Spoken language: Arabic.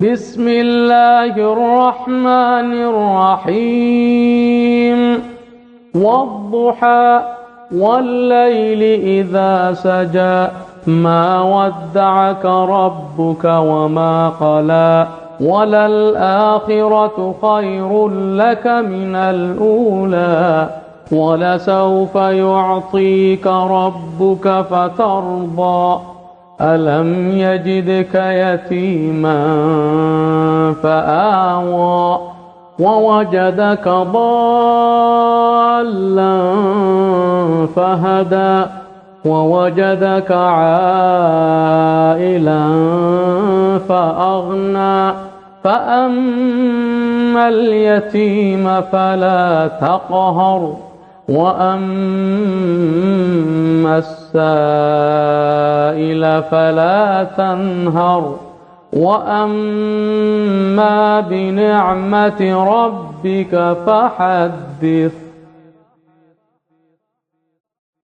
بسم الله الرحمن الرحيم والضحى والليل إذا سجى ما ودعك ربك وما قلى وللآخرة خير لك من الأولى ولسوف يعطيك ربك فترضى ألم يجدك يتيما فآوى ووجدك ضالا فهدى ووجدك عائلا فأغنى فأما اليتيم فلا تقهر وأما السائل فلا تنهر وأما بنعمة ربك فحدث.